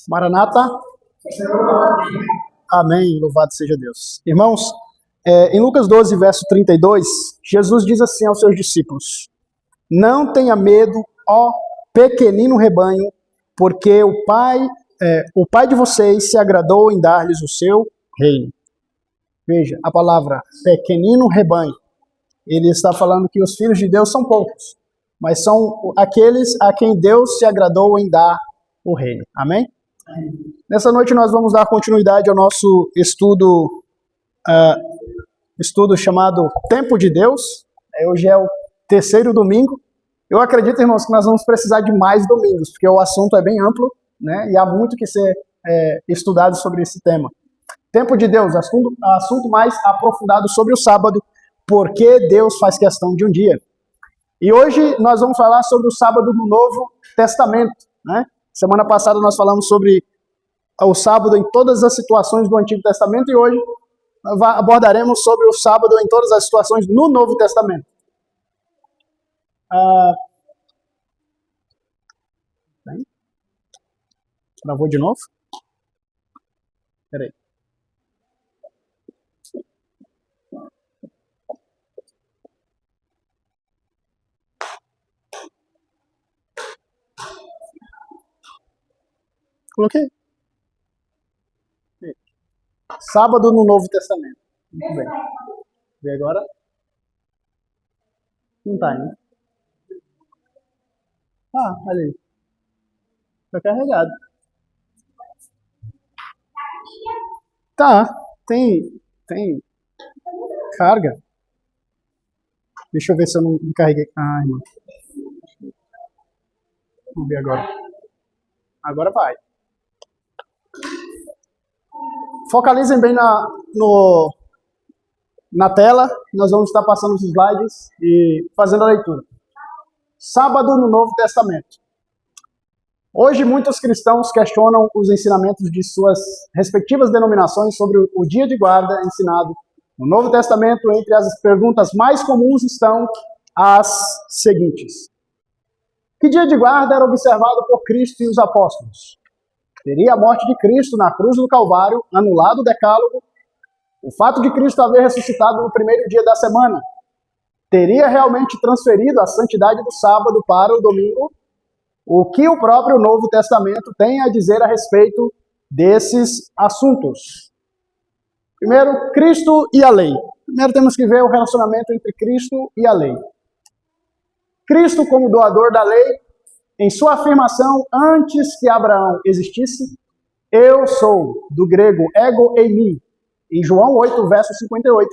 Maranata. Amém. Louvado seja Deus. Irmãos, em Lucas 12, verso 32, Jesus diz assim aos seus discípulos: não tenha medo, ó pequenino rebanho, porque o Pai de vocês se agradou em dar-lhes o seu reino. Veja, a palavra pequenino rebanho. Ele está falando que os filhos de Deus são poucos, mas são aqueles a quem Deus se agradou em dar o reino. Amém? Nessa noite nós vamos dar continuidade ao nosso estudo chamado Tempo de Deus. Hoje é o terceiro domingo. Eu acredito, irmãos, que nós vamos precisar de mais domingos, porque o assunto é bem amplo, né? E há muito que ser estudado sobre esse tema. Tempo de Deus, assunto mais aprofundado sobre o sábado, porque Deus faz questão de um dia. E hoje nós vamos falar sobre o sábado no Novo Testamento, né? Semana passada nós falamos sobre o sábado em todas as situações do Antigo Testamento e hoje abordaremos sobre o sábado em todas as situações no Novo Testamento. Travou de novo? Espera aí. Coloquei. Sábado no Novo Testamento. Muito bem. E agora? Não tá, né? Olha aí. Tá carregado. Tá. Tem carga. Deixa eu ver se eu não carreguei. Irmão. Vamos ver agora. Agora vai. Focalizem bem na tela. Nós vamos estar passando os slides e fazendo a leitura. Sábado no Novo Testamento. Hoje, muitos cristãos questionam os ensinamentos de suas respectivas denominações sobre o dia de guarda ensinado no Novo Testamento. Entre as perguntas mais comuns estão as seguintes: que dia de guarda era observado por Cristo e os apóstolos? Teria a morte de Cristo na cruz do Calvário anulado o decálogo? O fato de Cristo haver ressuscitado no primeiro dia da semana teria realmente transferido a santidade do sábado para o domingo? O que o próprio Novo Testamento tem a dizer a respeito desses assuntos? Primeiro, Cristo e a lei. Primeiro temos que ver o relacionamento entre Cristo e a lei. Cristo, como doador da lei, em sua afirmação, antes que Abraão existisse, eu sou, do grego ego eimi, em João 8, verso 58,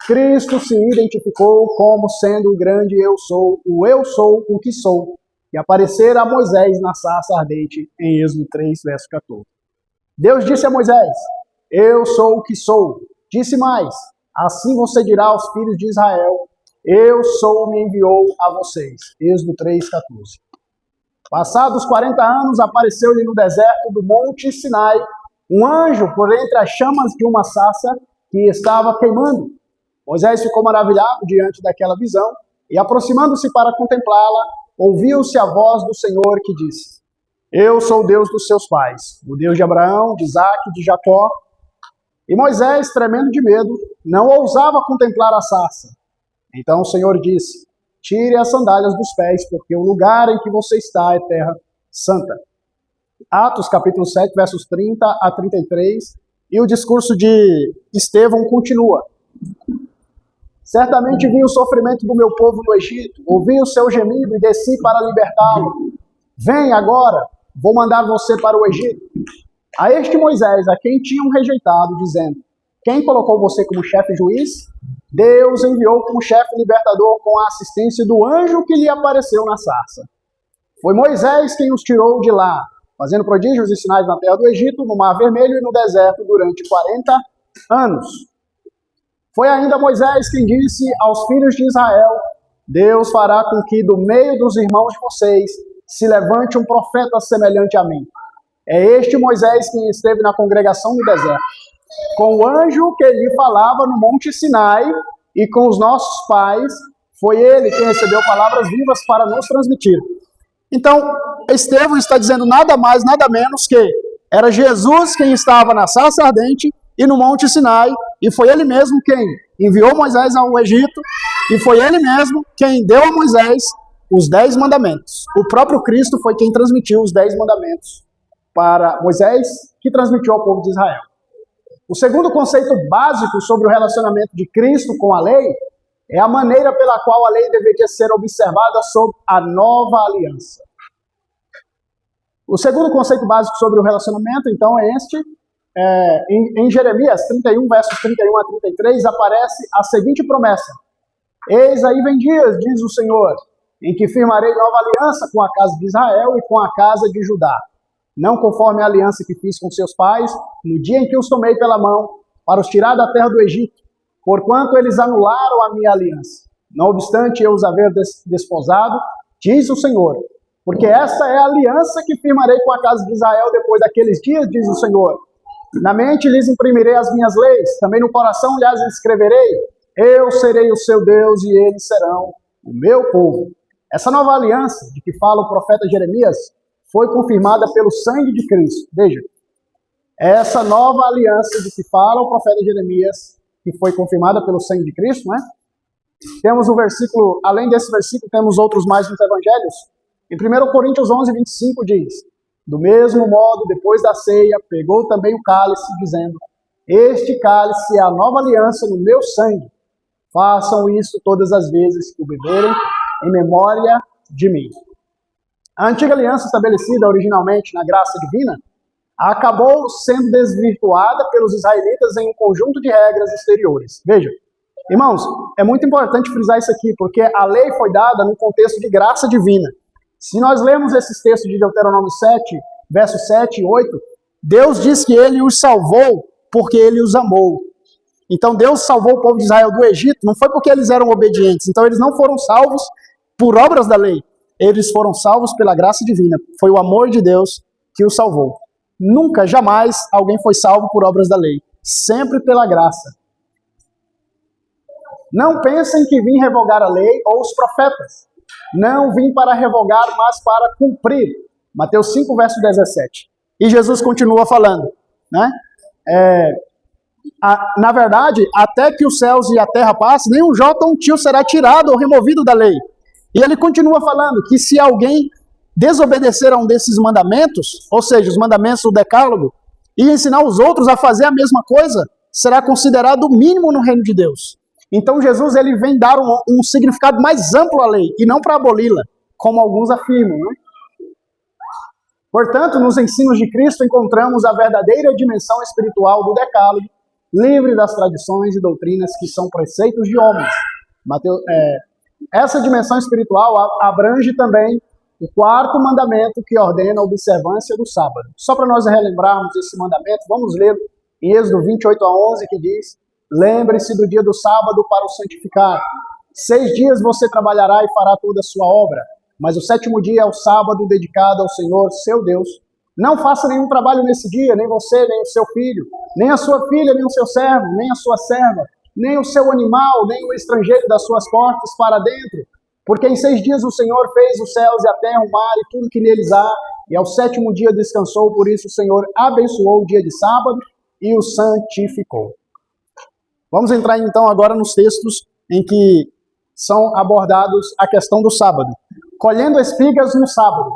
Cristo se identificou como sendo o grande eu sou o que sou, e aparecer a Moisés na sarça ardente, em Êxodo 3, verso 14. Deus disse a Moisés: eu sou o que sou. Disse mais: assim você dirá aos filhos de Israel: eu sou, me enviou a vocês. Êxodo 3, 14. Passados 40 anos, apareceu-lhe no deserto do Monte Sinai um anjo por entre as chamas de uma sarça que estava queimando. Moisés ficou maravilhado diante daquela visão e, aproximando-se para contemplá-la, ouviu-se a voz do Senhor que disse: eu sou o Deus dos seus pais, o Deus de Abraão, de Isaque e de Jacó. E Moisés, tremendo de medo, não ousava contemplar a sarça. Então o Senhor disse: tire as sandálias dos pés, porque o lugar em que você está é terra santa. Atos capítulo 7, versos 30 a 33, e o discurso de Estevão continua. Certamente vi o sofrimento do meu povo no Egito, ouvi o seu gemido e desci para libertá-lo. Vem agora, vou mandar você para o Egito. A este Moisés, a quem tinham rejeitado, dizendo: quem colocou você como chefe juiz? Deus enviou como chefe libertador com a assistência do anjo que lhe apareceu na sarça. Foi Moisés quem os tirou de lá, fazendo prodígios e sinais na terra do Egito, no Mar Vermelho e no deserto durante 40 anos. Foi ainda Moisés quem disse aos filhos de Israel: Deus fará com que do meio dos irmãos de vocês se levante um profeta semelhante a mim. É este Moisés quem esteve na congregação no deserto, com o anjo que lhe falava no Monte Sinai, e com os nossos pais, foi ele quem recebeu palavras vivas para nos transmitir. Então, Estevão está dizendo nada mais, nada menos que Era Jesus quem estava na sarça ardente e no Monte Sinai, e foi ele mesmo quem enviou Moisés ao Egito, e foi ele mesmo quem deu a Moisés os 10 mandamentos. O próprio Cristo foi quem transmitiu os 10 mandamentos para Moisés, que transmitiu ao povo de Israel. O segundo conceito básico sobre o relacionamento de Cristo com a lei é a maneira pela qual a lei deveria ser observada sob a nova aliança. O segundo conceito básico sobre o relacionamento, então, é este. Em Jeremias 31, versos 31 a 33, aparece a seguinte promessa: Eis aí vem dias, diz o Senhor, em que firmarei nova aliança com a casa de Israel e com a casa de Judá, não conforme a aliança que fiz com seus pais, no dia em que os tomei pela mão, para os tirar da terra do Egito, porquanto eles anularam a minha aliança. Não obstante eu os haver desposado, diz o Senhor, porque esta é a aliança que firmarei com a casa de Israel depois daqueles dias, diz o Senhor. Na mente lhes imprimirei as minhas leis, também no coração lhes escreverei. Eu serei o seu Deus e eles serão o meu povo. Essa nova aliança de que fala o profeta Jeremias foi confirmada pelo sangue de Cristo. Veja, essa nova aliança de que fala o profeta Jeremias, que foi confirmada pelo sangue de Cristo, né? Temos o versículo, além desse versículo, temos outros mais nos evangelhos. Em 1 Coríntios 11, 25 diz: do mesmo modo, depois da ceia, pegou também o cálice, dizendo: este cálice é a nova aliança no meu sangue. Façam isso todas as vezes que o beberem, em memória de mim. A antiga aliança estabelecida originalmente na graça divina acabou sendo desvirtuada pelos israelitas em um conjunto de regras exteriores. Veja, irmãos, é muito importante frisar isso aqui, porque a lei foi dada no contexto de graça divina. Se nós lermos esses textos de Deuteronômio 7, versos 7 e 8, Deus diz que ele os salvou porque ele os amou. Então Deus salvou o povo de Israel do Egito, não foi porque eles eram obedientes. Então eles não foram salvos por obras da lei. Eles foram salvos pela graça divina. Foi o amor de Deus que os salvou. Nunca, jamais, alguém foi salvo por obras da lei. Sempre pela graça. Não pensem que vim revogar a lei ou os profetas. Não vim para revogar, mas para cumprir. Mateus 5, verso 17. E Jesus continua falando, né? Na verdade, até que os céus e a terra passem, nenhum jota ou um tio será tirado ou removido da lei. E ele continua falando que se alguém desobedecer a um desses mandamentos, ou seja, os mandamentos do decálogo, e ensinar os outros a fazer a mesma coisa, será considerado o mínimo no reino de Deus. Então Jesus ele vem dar um significado mais amplo à lei, e não para aboli-la, como alguns afirmam, né? Portanto, nos ensinos de Cristo encontramos a verdadeira dimensão espiritual do decálogo, livre das tradições e doutrinas que são preceitos de homens. Essa dimensão espiritual abrange também o quarto mandamento que ordena a observância do sábado. Só para nós relembrarmos esse mandamento, vamos ler em Êxodo 28 a 11, que diz: lembre-se do dia do sábado para o santificar. 6 dias você trabalhará e fará toda a sua obra, mas o 7º dia é o sábado dedicado ao Senhor, seu Deus. Não faça nenhum trabalho nesse dia, nem você, nem o seu filho, nem a sua filha, nem o seu servo, nem a sua serva, nem o seu animal, nem o estrangeiro das suas portas para dentro. Porque em 6 dias o Senhor fez os céus e a terra, o mar e tudo que neles há, e ao 7º dia descansou, por isso o Senhor abençoou o dia de sábado e o santificou. Vamos entrar então agora nos textos em que são abordados a questão do sábado. Colhendo espigas no sábado.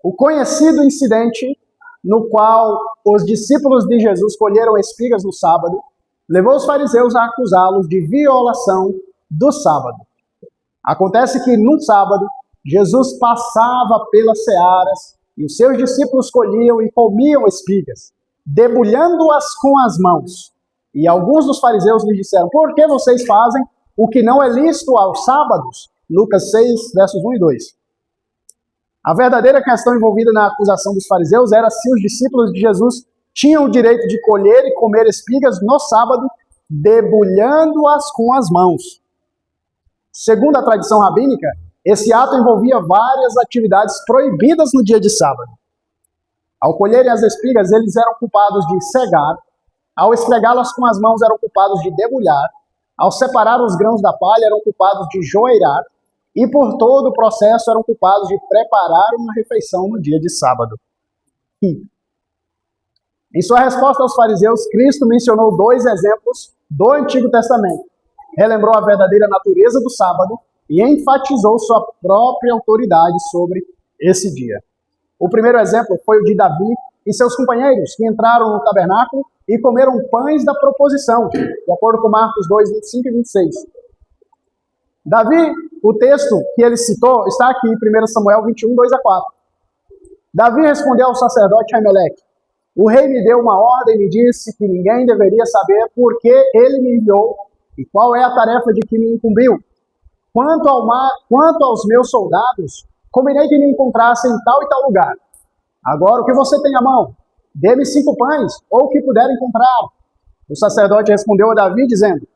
O conhecido incidente no qual os discípulos de Jesus colheram espigas no sábado levou os fariseus a acusá-los de violação do sábado. Acontece que num sábado, Jesus passava pelas searas e os seus discípulos colhiam e comiam espigas, debulhando-as com as mãos. E alguns dos fariseus lhe disseram: por que vocês fazem o que não é lícito aos sábados? Lucas 6, versos 1 e 2. A verdadeira questão envolvida na acusação dos fariseus era se os discípulos de Jesus tinham o direito de colher e comer espigas no sábado, debulhando-as com as mãos. Segundo a tradição rabínica, esse ato envolvia várias atividades proibidas no dia de sábado. Ao colherem as espigas, eles eram culpados de cegar. Ao esfregá-las com as mãos, eram culpados de debulhar. Ao separar os grãos da palha, eram culpados de joeirar. e por todo o processo eram culpados de preparar uma refeição no dia de sábado. Em sua resposta aos fariseus, Cristo mencionou 2 exemplos do Antigo Testamento. Relembrou a verdadeira natureza do sábado e enfatizou sua própria autoridade sobre esse dia. O primeiro exemplo foi o de Davi e seus companheiros, que entraram no tabernáculo e comeram pães da proposição, de acordo com Marcos 2, 25 e 26. Davi, o texto que ele citou, está aqui em 1 Samuel 21, 2 a 4. Davi respondeu ao sacerdote Aimeleque: o rei me deu uma ordem e me disse que ninguém deveria saber por que ele me enviou e qual é a tarefa de que me incumbiu. Quanto aos meus soldados, combinei que me encontrassem em tal e tal lugar. Agora, o que você tem à mão? Dê-me 5 pães, ou o que puder encontrar. O sacerdote respondeu a Davi, dizendo: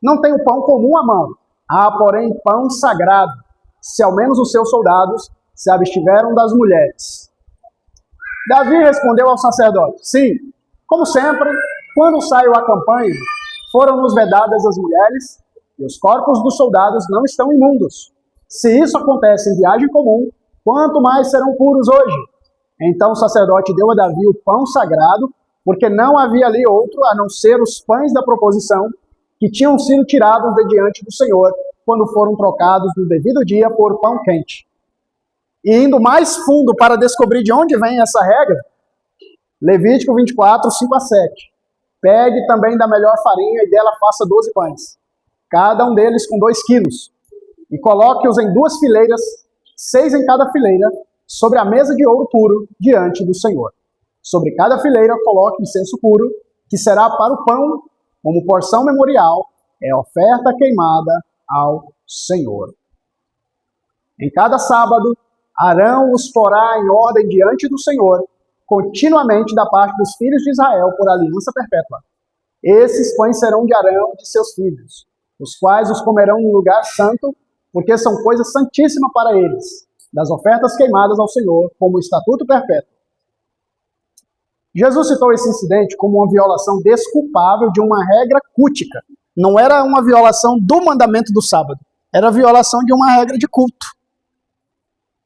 não tenho pão comum à mão, há, porém, pão sagrado, se ao menos os seus soldados se abstiveram das mulheres. Davi respondeu ao sacerdote: sim, como sempre, quando saio à campanha, foram-nos vedadas as mulheres, e os corpos dos soldados não estão imundos. Se isso acontece em viagem comum, quanto mais serão puros hoje? Então o sacerdote deu a Davi o pão sagrado, porque não havia ali outro a não ser os pães da proposição, que tinham sido tirados de diante do Senhor, quando foram trocados no devido dia por pão quente. E indo mais fundo para descobrir de onde vem essa regra, Levítico 24, 5 a 7. Pegue também da melhor farinha e dela faça 12 pães, cada um deles com 2 quilos, e coloque-os em 2 fileiras, 6 em cada fileira, sobre a mesa de ouro puro diante do Senhor. Sobre cada fileira coloque incenso puro, que será para o pão, como porção memorial, é oferta queimada ao Senhor. Em cada sábado, Arão os porá em ordem diante do Senhor, continuamente da parte dos filhos de Israel, por aliança perpétua. Esses pães serão de Arão e de seus filhos, os quais os comerão no lugar santo, porque são coisa santíssima para eles, das ofertas queimadas ao Senhor, como estatuto perpétuo. Jesus citou esse incidente como uma violação desculpável de uma regra cútica. Não era uma violação do mandamento do sábado, era a violação de uma regra de culto.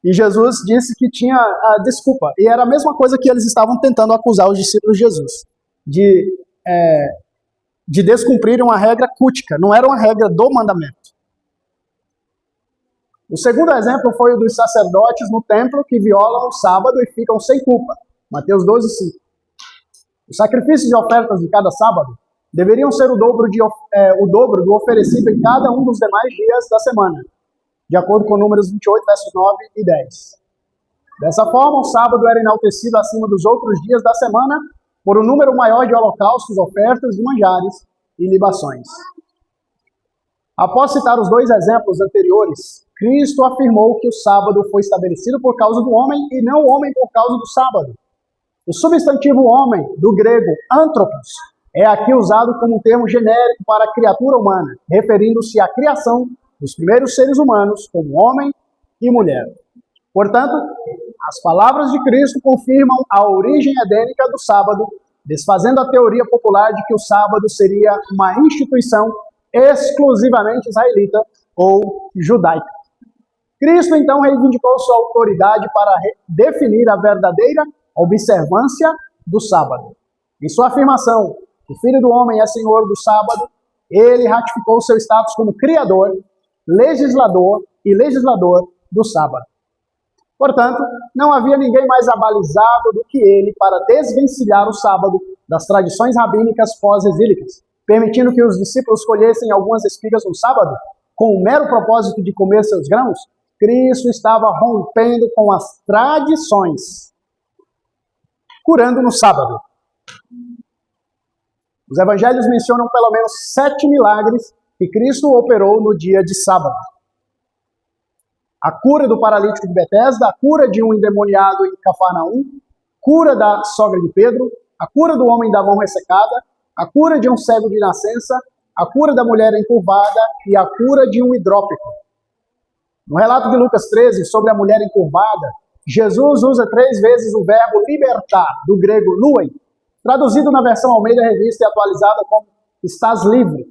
E Jesus disse que tinha a desculpa. E era a mesma coisa que eles estavam tentando acusar os discípulos de Jesus, de descumprir uma regra cútica. Não era uma regra do mandamento. O segundo exemplo foi o dos sacerdotes no templo que violam o sábado e ficam sem culpa. Mateus 12, 5. Os sacrifícios de ofertas de cada sábado deveriam ser o dobro do oferecido em cada um dos demais dias da semana, de acordo com Números 28, versos 9 e 10. Dessa forma, o sábado era enaltecido acima dos outros dias da semana por um número maior de holocaustos, ofertas de manjares e libações. Após citar os 2 exemplos anteriores, Cristo afirmou que o sábado foi estabelecido por causa do homem e não o homem por causa do sábado. O substantivo homem, do grego anthropos, é aqui usado como um termo genérico para a criatura humana, referindo-se à criação dos primeiros seres humanos como homem e mulher. Portanto, as palavras de Cristo confirmam a origem edênica do sábado, desfazendo a teoria popular de que o sábado seria uma instituição exclusivamente israelita ou judaica. Cristo, então, reivindicou sua autoridade para definir a verdadeira observância do sábado. Em sua afirmação, o Filho do Homem é Senhor do sábado, ele ratificou seu status como Criador, legislador e legislador do sábado. Portanto, não havia ninguém mais abalizado do que ele para desvencilhar o sábado das tradições rabínicas pós-exílicas, permitindo que os discípulos colhessem algumas espigas no sábado, com o mero propósito de comer seus grãos. Cristo estava rompendo com as tradições, curando no sábado. Os evangelhos mencionam pelo menos 7 milagres que Cristo operou no dia de sábado. A cura do paralítico de Betesda, a cura de um endemoniado em Cafarnaum, cura da sogra de Pedro, a cura do homem da mão ressecada, a cura de um cego de nascença, a cura da mulher encurvada e a cura de um hidrópico. No relato de Lucas 13, sobre a mulher encurvada, Jesus usa 3 vezes o verbo libertar, do grego luem, traduzido na versão Almeida Revista e atualizada como estás livre,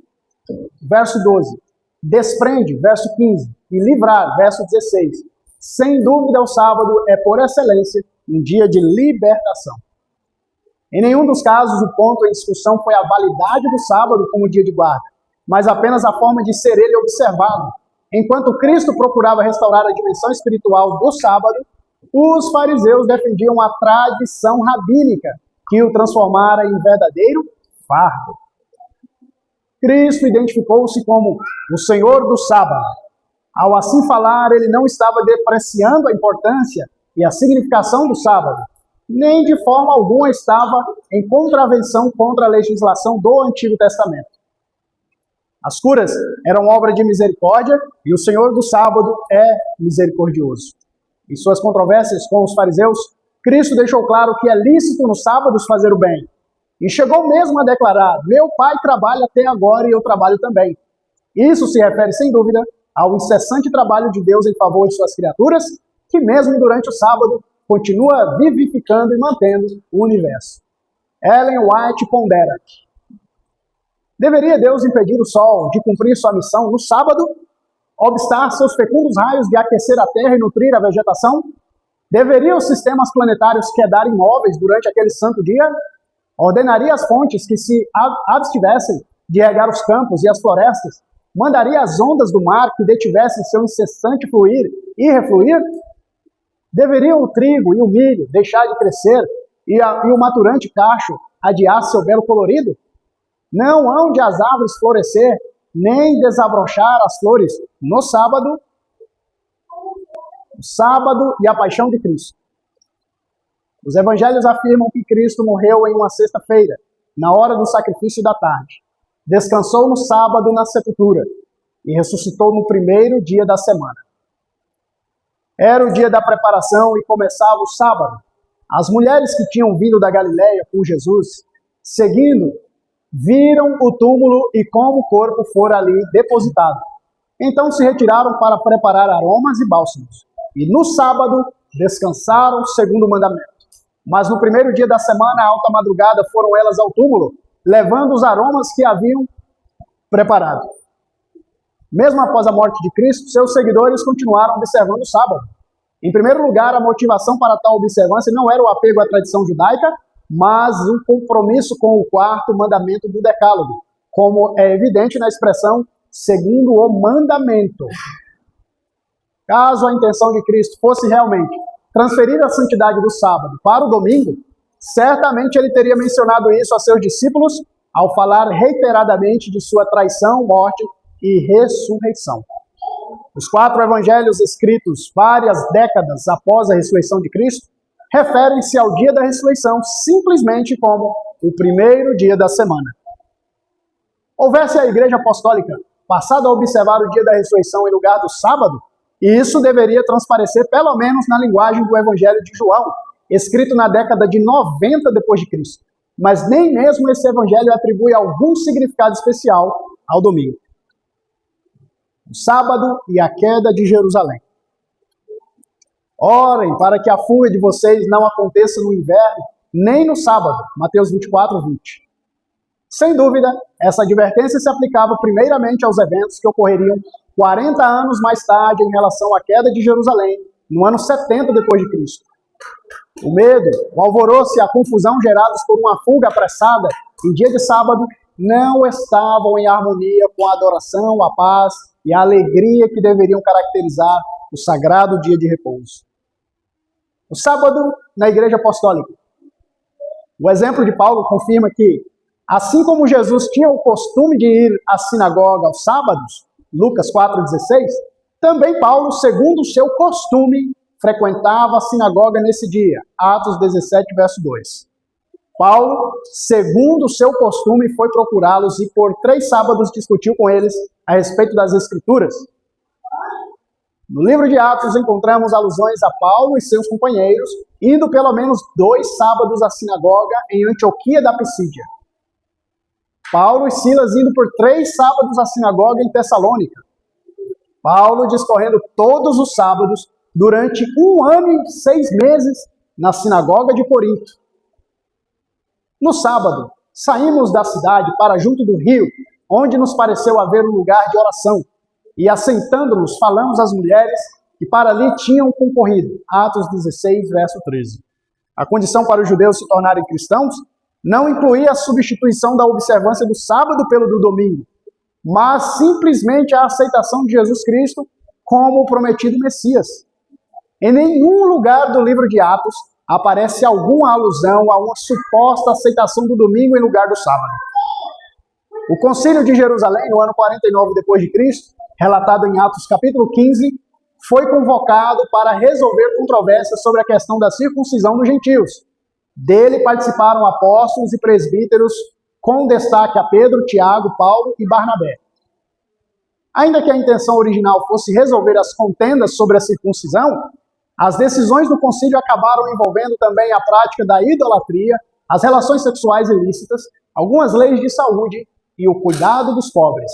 verso 12. Desprende, verso 15. e livrar. Verso 16. Sem dúvida, o sábado é, por excelência, um dia de libertação. Em nenhum dos casos, o ponto em discussão foi a validade do sábado como dia de guarda, mas apenas a forma de ser ele observado. Enquanto Cristo procurava restaurar a dimensão espiritual do sábado, os fariseus defendiam a tradição rabínica, que o transformara em verdadeiro fardo. Cristo identificou-se como o Senhor do sábado. Ao assim falar, ele não estava depreciando a importância e a significação do sábado, nem de forma alguma estava em contravenção contra a legislação do Antigo Testamento. As curas eram obra de misericórdia e o Senhor do sábado é misericordioso. Em suas controvérsias com os fariseus, Cristo deixou claro que é lícito nos sábados fazer o bem. E chegou mesmo a declarar: meu Pai trabalha até agora e eu trabalho também. Isso se refere, sem dúvida, ao incessante trabalho de Deus em favor de suas criaturas, que mesmo durante o sábado continua vivificando e mantendo o universo. Ellen White pondera: deveria Deus impedir o sol de cumprir sua missão no sábado? Obstar seus fecundos raios de aquecer a terra e nutrir a vegetação? Deveriam os sistemas planetários quedar imóveis durante aquele santo dia? Ordenaria as fontes que se abstivessem de regar os campos e as florestas? Mandaria as ondas do mar que detivessem seu incessante fluir e refluir? Deveriam o trigo e o milho deixar de crescer e o maturante cacho adiar seu belo colorido? Não hão de as árvores florescer, nem desabrochar as flores no sábado? O sábado e a paixão de Cristo. Os evangelhos afirmam que Cristo morreu em uma sexta-feira, na hora do sacrifício da tarde. Descansou no sábado na sepultura e ressuscitou no primeiro dia da semana. Era o dia da preparação e começava o sábado. As mulheres que tinham vindo da Galileia com Jesus, seguindo, viram o túmulo e como o corpo fora ali depositado. Então se retiraram para preparar aromas e bálsamos. E no sábado descansaram segundo o mandamento. Mas no primeiro dia da semana, à alta madrugada, foram elas ao túmulo, levando os aromas que haviam preparado. Mesmo após a morte de Cristo, seus seguidores continuaram observando o sábado. Em primeiro lugar, a motivação para tal observância não era o apego à tradição judaica, mas um compromisso com o quarto mandamento do Decálogo, como é evidente na expressão segundo o mandamento. Caso a intenção de Cristo fosse realmente transferir a santidade do sábado para o domingo, certamente ele teria mencionado isso a seus discípulos ao falar reiteradamente de sua traição, morte e ressurreição. Os 4 evangelhos escritos várias décadas após a ressurreição de Cristo referem-se ao dia da ressurreição simplesmente como o primeiro dia da semana. Houvesse a Igreja Apostólica passado a observar o dia da ressurreição em lugar do sábado, e isso deveria transparecer pelo menos na linguagem do Evangelho de João, escrito na década de 90 depois de Cristo. Mas nem mesmo esse evangelho atribui algum significado especial ao domingo. O sábado e a queda de Jerusalém. Orem para que a fuga de vocês não aconteça no inverno, nem no sábado. Mateus 24, 20. Sem dúvida, essa advertência se aplicava primeiramente aos eventos que ocorreriam 40 anos mais tarde em relação à queda de Jerusalém, no ano 70 depois de Cristo. O medo, o alvoroço e a confusão gerados por uma fuga apressada em dia de sábado não estavam em harmonia com a adoração, a paz e a alegria que deveriam caracterizar o sagrado dia de repouso. O sábado na Igreja Apostólica. O exemplo de Paulo confirma que, assim como Jesus tinha o costume de ir à sinagoga aos sábados, Lucas 4,16, também Paulo, segundo o seu costume, frequentava a sinagoga nesse dia, Atos 17, verso 2. Paulo, segundo o seu costume, foi procurá-los e por 3 sábados discutiu com eles a respeito das Escrituras. No livro de Atos encontramos alusões a Paulo e seus companheiros, indo pelo menos 2 sábados à sinagoga em Antioquia da Pisídia. Paulo e Silas indo por 3 sábados à sinagoga em Tessalônica. Paulo discorrendo todos os sábados durante 1 ano e 6 meses na sinagoga de Corinto. No sábado, saímos da cidade para junto do rio, onde nos pareceu haver um lugar de oração. E assentando-nos, falamos às mulheres que para ali tinham concorrido. Atos 16, verso 13. A condição para os judeus se tornarem cristãos não incluía a substituição da observância do sábado pelo do domingo, mas simplesmente a aceitação de Jesus Cristo como o prometido Messias. Em nenhum lugar do livro de Atos aparece alguma alusão a uma suposta aceitação do domingo em lugar do sábado. O Concílio de Jerusalém, no ano 49 d.C., relatado em Atos capítulo 15, foi convocado para resolver controvérsias sobre a questão da circuncisão dos gentios. Dele participaram apóstolos e presbíteros, com destaque a Pedro, Tiago, Paulo e Barnabé. Ainda que a intenção original fosse resolver as contendas sobre a circuncisão, as decisões do concílio acabaram envolvendo também a prática da idolatria, as relações sexuais ilícitas, algumas leis de saúde e o cuidado dos pobres.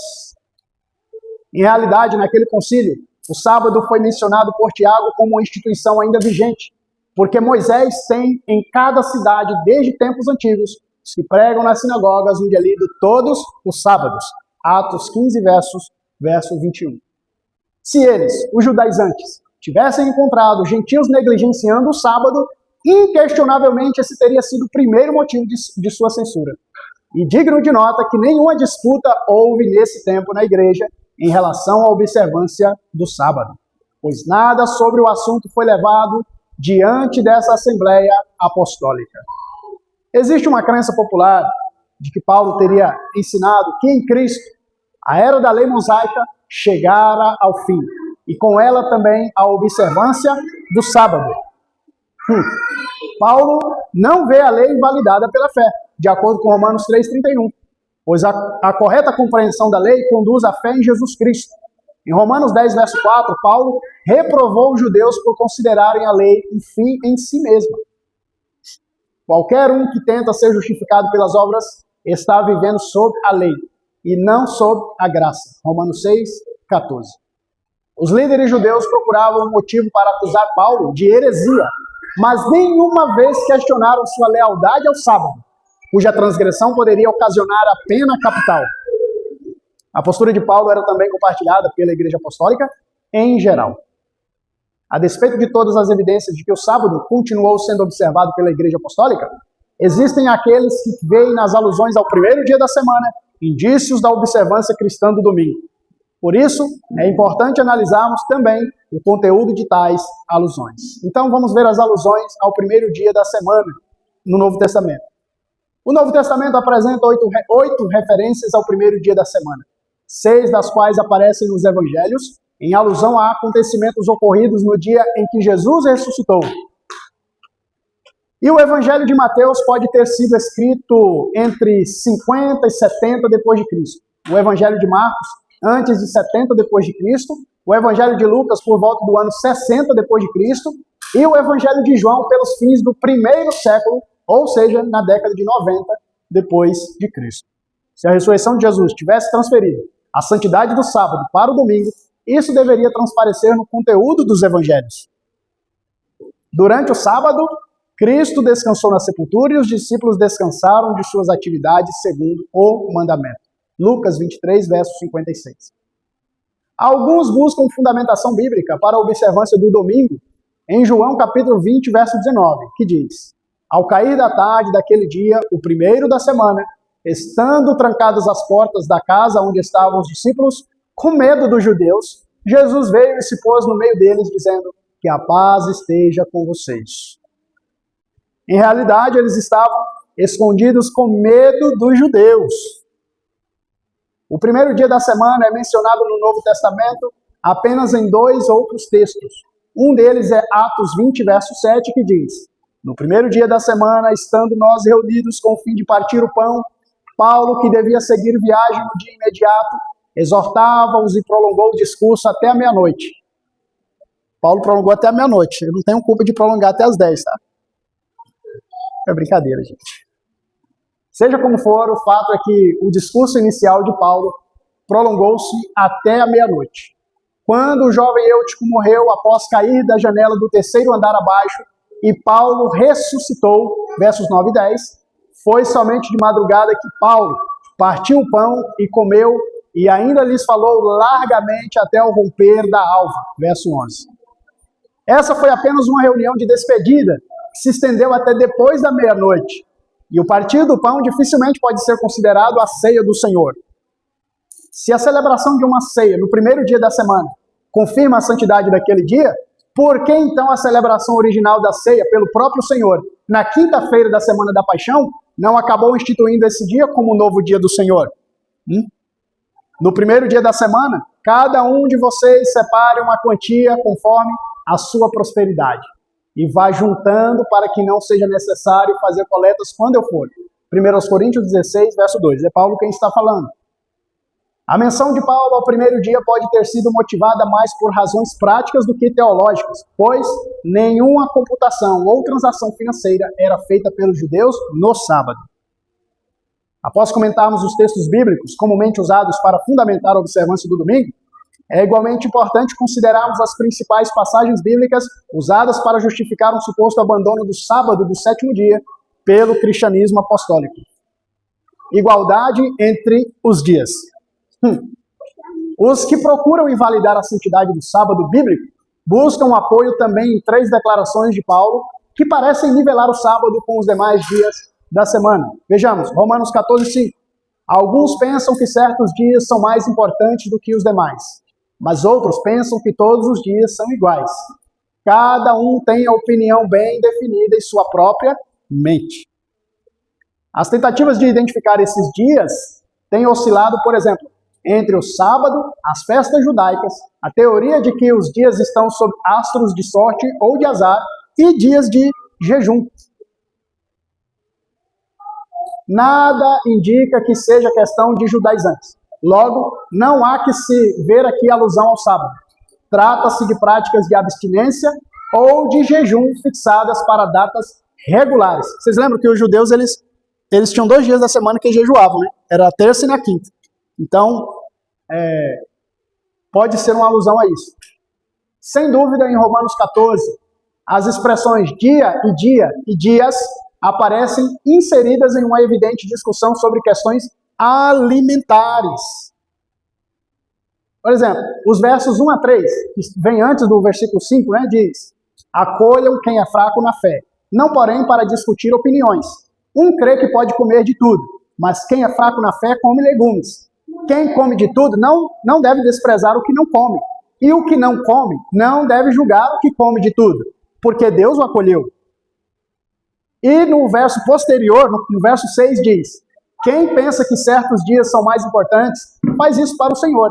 Em realidade, naquele concílio, o sábado foi mencionado por Tiago como uma instituição ainda vigente, porque Moisés tem em cada cidade, desde tempos antigos, os que pregam nas sinagogas, onde é lido todos os sábados. Atos 15, verso 21. Se eles, os judaizantes, tivessem encontrado gentios negligenciando o sábado, inquestionavelmente esse teria sido o primeiro motivo de sua censura. E digno de nota que nenhuma disputa houve nesse tempo na igreja em relação à observância do sábado, pois nada sobre o assunto foi levado diante dessa Assembleia Apostólica. Existe uma crença popular de que Paulo teria ensinado que em Cristo a era da lei mosaica chegara ao fim, e com ela também a observância do sábado. Paulo não vê a lei invalidada pela fé, de acordo com Romanos 3,31, pois a correta compreensão da lei conduz à fé em Jesus Cristo. Em Romanos 10, verso 4, Paulo reprovou os judeus por considerarem a lei um fim em si mesma. Qualquer um que tenta ser justificado pelas obras está vivendo sob a lei e não sob a graça. Romanos 6, 14. Os líderes judeus procuravam um motivo para acusar Paulo de heresia, mas nenhuma vez questionaram sua lealdade ao sábado, cuja transgressão poderia ocasionar a pena capital. A postura de Paulo era também compartilhada pela Igreja Apostólica em geral. A despeito de todas as evidências de que o sábado continuou sendo observado pela Igreja Apostólica, existem aqueles que veem nas alusões ao primeiro dia da semana indícios da observância cristã do domingo. Por isso, é importante analisarmos também o conteúdo de tais alusões. Então, vamos ver as alusões ao primeiro dia da semana no Novo Testamento. O Novo Testamento apresenta 8 referências ao primeiro dia da semana, 6 das quais aparecem nos Evangelhos, em alusão a acontecimentos ocorridos no dia em que Jesus ressuscitou. E o Evangelho de Mateus pode ter sido escrito entre 50 e 70 depois de Cristo. O Evangelho de Marcos, antes de 70 depois de Cristo. O Evangelho de Lucas, por volta do ano 60 depois de Cristo. E o Evangelho de João, pelos fins do primeiro século, ou seja, na década de 90 depois de Cristo. Se a ressurreição de Jesus tivesse transferido a santidade do sábado para o domingo, isso deveria transparecer no conteúdo dos evangelhos. Durante o sábado, Cristo descansou na sepultura e os discípulos descansaram de suas atividades segundo o mandamento. Lucas 23, verso 56. Alguns buscam fundamentação bíblica para a observância do domingo em João capítulo 20, verso 19, que diz: ao cair da tarde daquele dia, o primeiro da semana, estando trancadas as portas da casa onde estavam os discípulos, com medo dos judeus, Jesus veio e se pôs no meio deles, dizendo: que a paz esteja com vocês. Em realidade, eles estavam escondidos com medo dos judeus. O primeiro dia da semana é mencionado no Novo Testamento apenas em 2 outros textos. Um deles é Atos 20, verso 7, que diz: no primeiro dia da semana, estando nós reunidos com o fim de partir o pão, Paulo, que devia seguir viagem no dia imediato, exortava-os e prolongou o discurso até a meia-noite. Paulo prolongou até a meia-noite. Eu não tenho culpa de prolongar até as 10, tá? É brincadeira, gente. Seja como for, o fato é que o discurso inicial de Paulo prolongou-se até a meia-noite. Quando o jovem Eutico morreu após cair da janela do 3º andar abaixo e Paulo ressuscitou, versos 9 e 10, foi somente de madrugada que Paulo partiu o pão e comeu e ainda lhes falou largamente até o romper da alva. Verso 11. Essa foi apenas uma reunião de despedida, que se estendeu até depois da meia-noite. E o partir do pão dificilmente pode ser considerado a ceia do Senhor. Se a celebração de uma ceia no primeiro dia da semana confirma a santidade daquele dia, por que então a celebração original da ceia pelo próprio Senhor, na quinta-feira da semana da paixão, não acabou instituindo esse dia como o novo dia do Senhor? No primeiro dia da semana, cada um de vocês separe uma quantia conforme a sua prosperidade e vá juntando para que não seja necessário fazer coletas quando eu for. 1 Coríntios 16, verso 2. É Paulo quem está falando. A menção de Paulo ao primeiro dia pode ter sido motivada mais por razões práticas do que teológicas, pois nenhuma computação ou transação financeira era feita pelos judeus no sábado. Após comentarmos os textos bíblicos comumente usados para fundamentar a observância do domingo, é igualmente importante considerarmos as principais passagens bíblicas usadas para justificar um suposto abandono do sábado do sétimo dia pelo cristianismo apostólico. Igualdade entre os dias. Os que procuram invalidar a santidade do sábado bíblico buscam apoio também em 3 declarações de Paulo que parecem nivelar o sábado com os demais dias da semana. Vejamos, Romanos 14, 5. Alguns pensam que certos dias são mais importantes do que os demais, mas outros pensam que todos os dias são iguais. Cada um tem a opinião bem definida em sua própria mente. As tentativas de identificar esses dias têm oscilado, por exemplo, entre o sábado, as festas judaicas, a teoria de que os dias estão sob astros de sorte ou de azar e dias de jejum. Nada indica que seja questão de judaizantes. Logo, não há que se ver aqui alusão ao sábado. Trata-se de práticas de abstinência ou de jejum fixadas para datas regulares. Vocês lembram que os judeus, eles tinham 2 dias da semana que jejuavam, né? Era a terça e na quinta. Então, pode ser uma alusão a isso. Sem dúvida, em Romanos 14, as expressões dia e dias aparecem inseridas em uma evidente discussão sobre questões alimentares. Por exemplo, os versos 1 a 3, que vem antes do versículo 5, né, diz: acolham quem é fraco na fé, não porém para discutir opiniões. Um crê que pode comer de tudo, mas quem é fraco na fé come legumes. Quem come de tudo não deve desprezar o que não come. E o que não come não deve julgar o que come de tudo, porque Deus o acolheu. E no verso posterior, no verso 6, diz: quem pensa que certos dias são mais importantes, faz isso para o Senhor.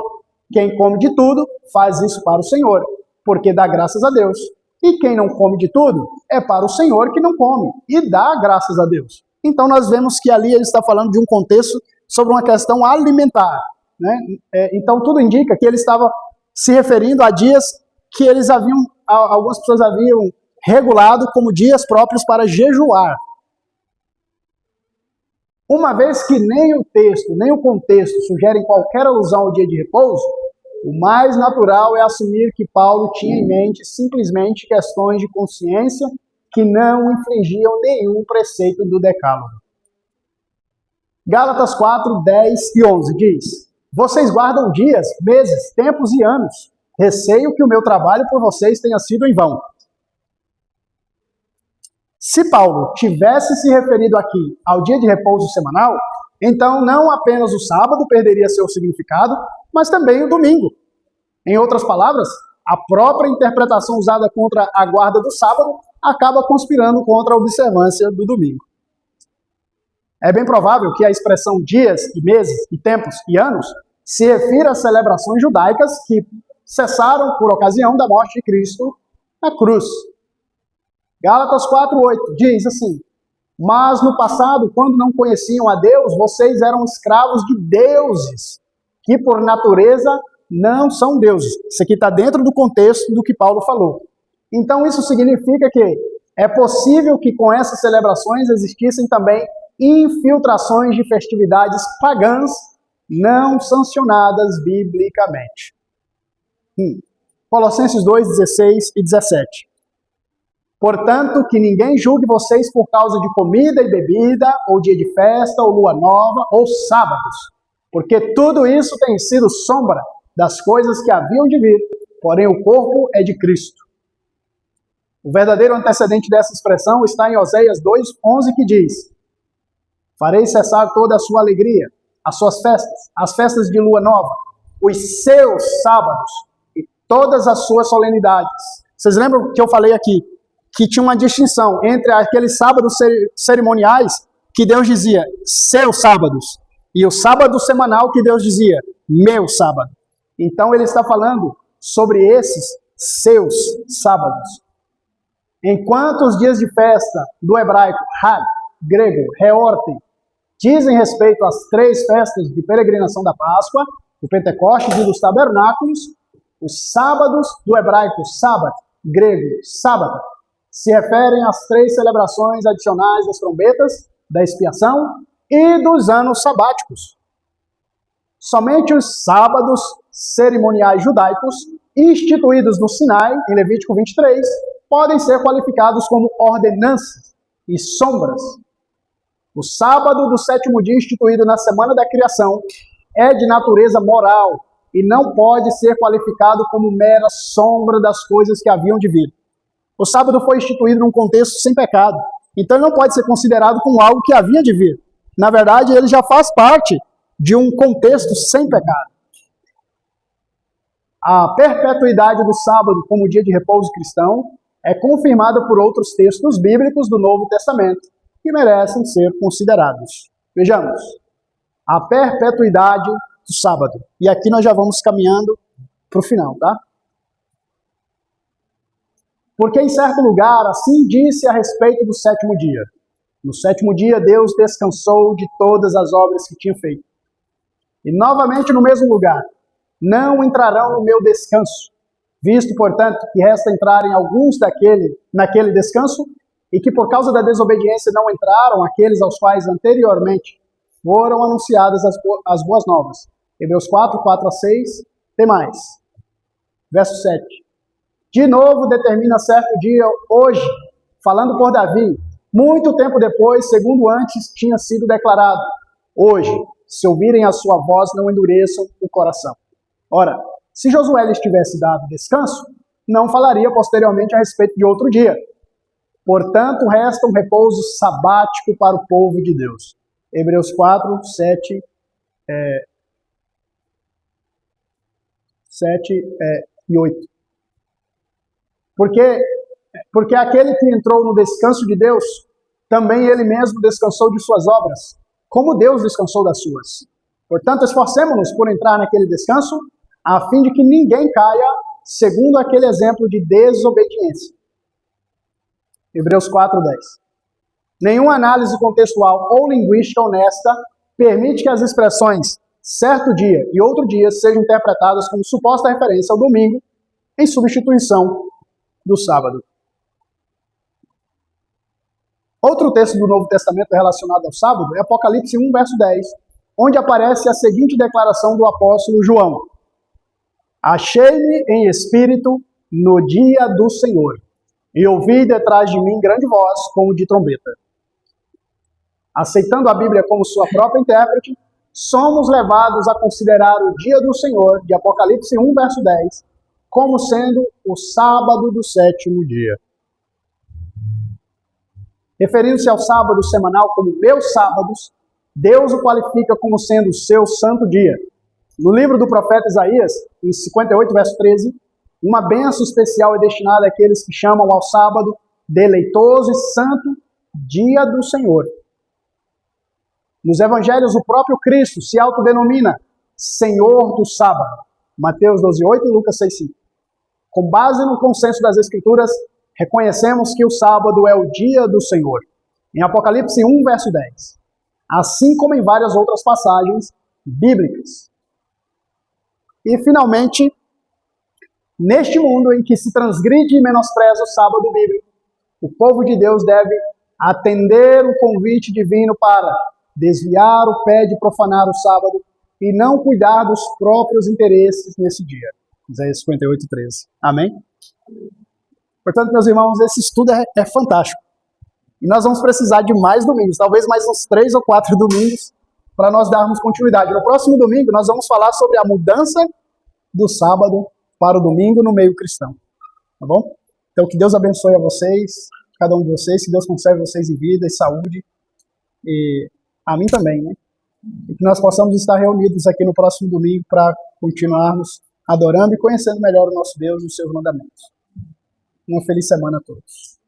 Quem come de tudo, faz isso para o Senhor, porque dá graças a Deus. E quem não come de tudo, é para o Senhor que não come, e dá graças a Deus. Então nós vemos que ali ele está falando de um contexto sobre uma questão alimentar, né? Então tudo indica que ele estava se referindo a dias que algumas pessoas haviam regulado como dias próprios para jejuar. Uma vez que nem o texto, nem o contexto sugerem qualquer alusão ao dia de repouso, o mais natural é assumir que Paulo tinha em mente simplesmente questões de consciência que não infringiam nenhum preceito do Decálogo. Gálatas 4, 10 e 11 diz: vocês guardam dias, meses, tempos e anos. Receio que o meu trabalho por vocês tenha sido em vão. Se Paulo tivesse se referido aqui ao dia de repouso semanal, então não apenas o sábado perderia seu significado, mas também o domingo. Em outras palavras, a própria interpretação usada contra a guarda do sábado acaba conspirando contra a observância do domingo. É bem provável que a expressão dias e meses e tempos e anos se refira às celebrações judaicas que cessaram por ocasião da morte de Cristo na cruz. Gálatas 4:8 diz assim: mas no passado, quando não conheciam a Deus, vocês eram escravos de deuses, que por natureza não são deuses. Isso aqui está dentro do contexto do que Paulo falou. Então isso significa que é possível que com essas celebrações existissem também infiltrações de festividades pagãs não sancionadas biblicamente. Colossenses 2, 16 e 17. Portanto, que ninguém julgue vocês por causa de comida e bebida, ou dia de festa, ou lua nova, ou sábados. porque tudo isso tem sido sombra das coisas que haviam de vir, porém o corpo é de Cristo. O verdadeiro antecedente dessa expressão está em Oséias 2:11, que diz: farei cessar toda a sua alegria, as suas festas, as festas de lua nova, os seus sábados e todas as suas solenidades. Vocês lembram que eu falei aqui que tinha uma distinção entre aqueles sábados cerimoniais que Deus dizia seus sábados e o sábado semanal que Deus dizia meu sábado. Então ele está falando sobre esses seus sábados. Enquanto os dias de festa do hebraico Hag, grego Reorte, dizem respeito às 3 festas de peregrinação da Páscoa, o Pentecostes e dos Tabernáculos, os sábados do hebraico Sábat, grego Sábado, se referem às 3 celebrações adicionais das trombetas, da expiação e dos anos sabáticos. Somente os sábados cerimoniais judaicos, instituídos no Sinai, em Levítico 23, podem ser qualificados como ordenanças e sombras. O sábado do 7º dia, instituído na semana da criação, é de natureza moral e não pode ser qualificado como mera sombra das coisas que haviam de vir. O sábado foi instituído num contexto sem pecado, então ele não pode ser considerado como algo que havia de vir. Na verdade, ele já faz parte de um contexto sem pecado. A perpetuidade do sábado como dia de repouso cristão é confirmada por outros textos bíblicos do Novo Testamento que merecem ser considerados. Vejamos, a perpetuidade do sábado. E aqui nós já vamos caminhando para o final, tá? Porque em certo lugar assim disse a respeito do 7º dia. No 7º dia Deus descansou de todas as obras que tinha feito. E novamente no mesmo lugar, não entrarão no meu descanso, visto, portanto, que resta entrarem alguns naquele descanso, e que por causa da desobediência não entraram aqueles aos quais anteriormente foram anunciadas as boas novas. Hebreus 4:4-6, tem mais. Verso 7. De novo determina certo dia, hoje, falando por Davi, muito tempo depois, segundo antes tinha sido declarado, hoje, se ouvirem a sua voz, não endureçam o coração. Ora, se Josué lhes tivesse dado descanso, não falaria posteriormente a respeito de outro dia. Portanto, resta um repouso sabático para o povo de Deus. Hebreus 4, 7 e 8. Porque aquele que entrou no descanso de Deus, também ele mesmo descansou de suas obras, como Deus descansou das suas. Portanto, esforcemo-nos por entrar naquele descanso, a fim de que ninguém caia segundo aquele exemplo de desobediência. Hebreus 4:10. Nenhuma análise contextual ou linguística honesta permite que as expressões certo dia e outro dia sejam interpretadas como suposta referência ao domingo em substituição do sábado. Outro texto do Novo Testamento relacionado ao sábado é Apocalipse 1, verso 10, onde aparece a seguinte declaração do apóstolo João: achei-me em espírito no dia do Senhor, e ouvi detrás de mim grande voz, como de trombeta. Aceitando a Bíblia como sua própria intérprete, somos levados a considerar o dia do Senhor, de Apocalipse 1, verso 10, como sendo o sábado do 7º dia. Referindo-se ao sábado semanal como meus sábados, Deus o qualifica como sendo o seu santo dia. No livro do profeta Isaías, em 58, verso 13, uma bênção especial é destinada àqueles que chamam ao sábado deleitoso e santo dia do Senhor. Nos evangelhos, o próprio Cristo se autodenomina Senhor do sábado. Mateus 12:8 e Lucas 6:5. Com base no consenso das Escrituras, reconhecemos que o sábado é o dia do Senhor. Em Apocalipse 1, verso 10. Assim como em várias outras passagens bíblicas. E, finalmente, neste mundo em que se transgride e menospreza o sábado bíblico, o povo de Deus deve atender o convite divino para desviar o pé de profanar o sábado e não cuidar dos próprios interesses nesse dia. Isaías 58:13. Amém? Portanto, meus irmãos, esse estudo é fantástico. E nós vamos precisar de mais domingos, talvez mais uns 3 ou 4 domingos, para nós darmos continuidade. No próximo domingo, nós vamos falar sobre a mudança do sábado para o domingo no meio cristão. Tá bom? Então, que Deus abençoe a vocês, cada um de vocês, que Deus conserve vocês em vida e saúde, e a mim também, né? E que nós possamos estar reunidos aqui no próximo domingo para continuarmos adorando e conhecendo melhor o nosso Deus e os seus mandamentos. Uma feliz semana a todos.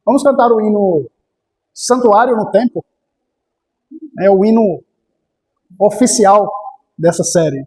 Vamos cantar o hino Santuário no Templo, é o hino oficial dessa série.